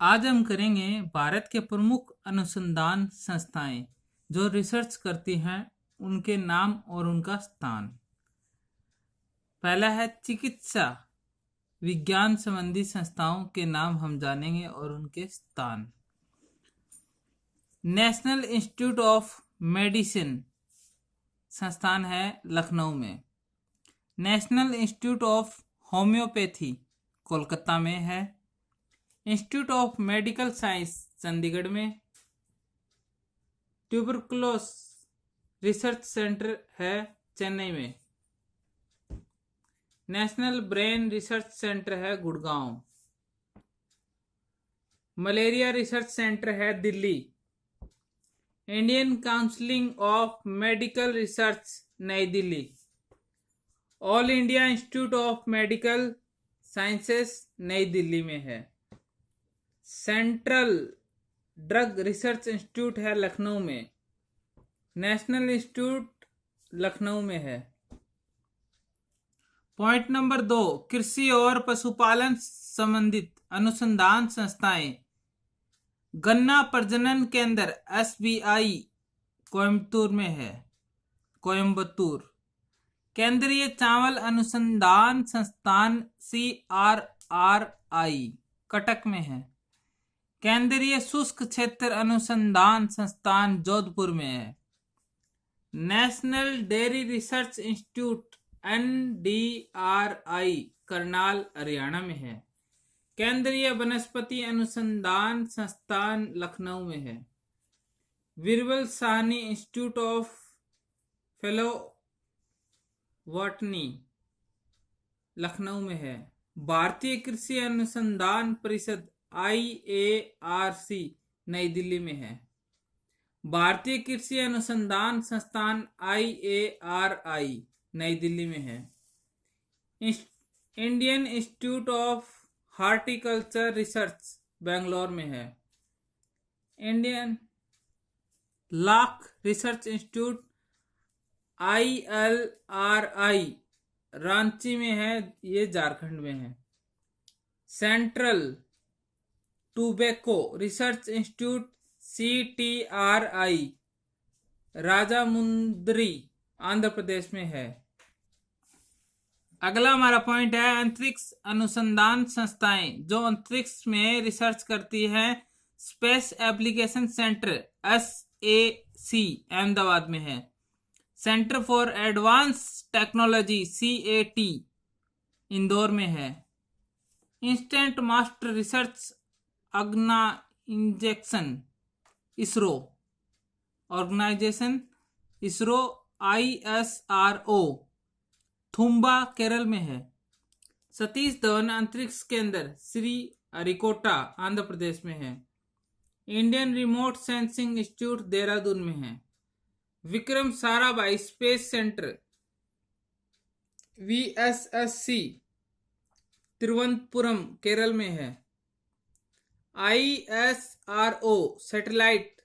आज हम करेंगे भारत के प्रमुख अनुसंधान संस्थाएं जो रिसर्च करती हैं, उनके नाम और उनका स्थान। पहला है चिकित्सा विज्ञान संबंधी संस्थाओं के नाम हम जानेंगे और उनके स्थान। नेशनल इंस्टीट्यूट ऑफ मेडिसिन संस्थान है लखनऊ में। National institute of homeopathy Kolkata में है। Institute of medical science Chandigarh में। ट्यूबरकुलोस रिसर्च सेंटर है चेन्नई में। नेशनल ब्रेन रिसर्च सेंटर है गुड़गांव। मलेरिया रिसर्च सेंटर है Delhi. Indian counselling of medical research Nai Delhi. All India institute of medical sciences Nai Delhi में है। सेंट्रल ड्रग रिसर्च इंस्टीट्यूट है लखनऊ में। नेशनल इंस्टीट्यूट लखनऊ में है। पॉइंट नंबर 2, कृषि और पशुपालन संबंधित अनुसंधान संस्थाएं। गन्ना प्रजनन केंद्र SBI कोयम्बतूर में है। कोयम्बतूर। केंद्रीय चावल अनुसंधान संस्थान CRRI कटक में है। केंद्रीय शुष्क क्षेत्र अनुसंधान संस्थान जोधपुर में है। National dairy research institute NDRI Karnal Haryana में है। केंद्रीय वनस्पति अनुसंधान संस्थान लखनऊ में है। Wearable Sahni institute of fellow botany Lucknow में है। भारतीय कृषि अनुसंधान परिषद IARC नई दिल्ली में है। भारतीय कृषि अनुसंधान संस्थान IARI नई दिल्ली में है। Indian institute of horticulture research Bangalore में है। Indian lac research institute ILRI Ranchi में है, ये झारखंड में है। Central tobacco research institute CTRI Rajahmundry Andhra Pradesh में है। अगला हमारा पॉइंट है अंतरिक्ष अनुसंधान संस्थाएं जो अंतरिक्ष में रिसर्च करती हैं। Space application centre SAC Ahmedabad में है। Centre for advance technology CAT Indore में है। Instant master research organisation ISRO ISRO Thumba Kerala में है। सतीश धवन अंतरिक्ष केंद्र श्री हरिकोटा आंध्र प्रदेश में है। Indian remote sensing institute Dehradun में है। Vikram Sarabhai space centre VSSC Thiruvananthapuram Kerala में है। ISRO satellite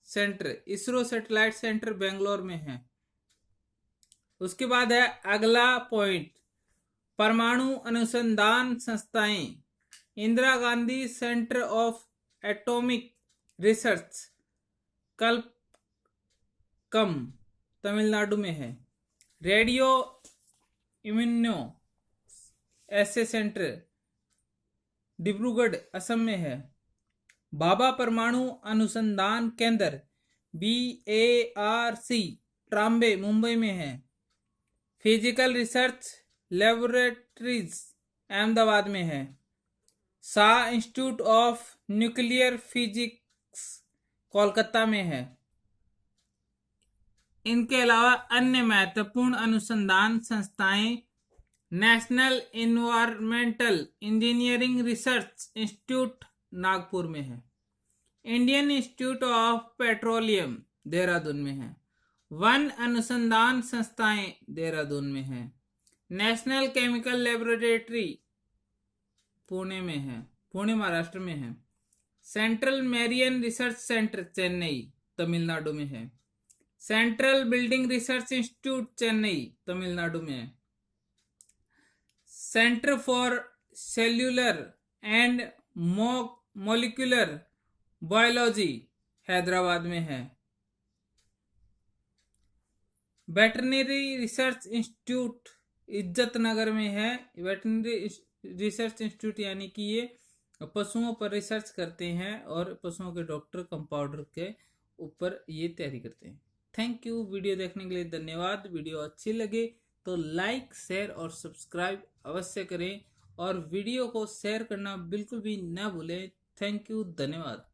centre ISRO satellite centre Bangalore में है। उसके बाद है अगला पॉइंट परमाणु अनुसंधान संस्थाएं। Indira Gandhi centre of atomic research कम तमिलनाडु में है। Radio immuno assay centre Dibrugarh Assam में है। भाभा परमाणु अनुसंधान केंद्र BARC ट्राम्बे मुंबई में है। फिजिकल रिसर्च लेबोरेटरीज अहमदाबाद में है। Shah institute of nuclear physics Kolkata में है। इनके अलावा अन्य महत्वपूर्ण अनुसंधान संस्थाएं national environmental engineering research institute Nagpur में है। Indian institute of petroleum Dehradun में है। वन अनुसंधान संस्थाएं देहरादून में है। नेशनल केमिकल लेबोरेटरी पुणे में है, पुणे महाराष्ट्र में है। Central marine research centre Chennai Tamil Nadu में है। Central building research institute Chennai Tamil Nadu में है। Centre for cellular and molecular biology Hyderabad में है। वेटरनरी रिसर्च इंस्टीट्यूट इज्जत नगर में है। वेटरनरी रिसर्च इंस्टीट्यूट यानी कि ये पशुओं पर रिसर्च करते हैं और पशुओं के डॉक्टर कंपाउंडर के ऊपर ये तैयारी करते हैं। Thank you. वीडियो देखने के लिए धन्यवाद। वीडियो अच्छी लगे तो लाइक, शेयर और सब्सक्राइब अवश्य करें और वीडियो को शेयर करना बिल्कुल भी ना भूलें। थैंक यू, धन्यवाद।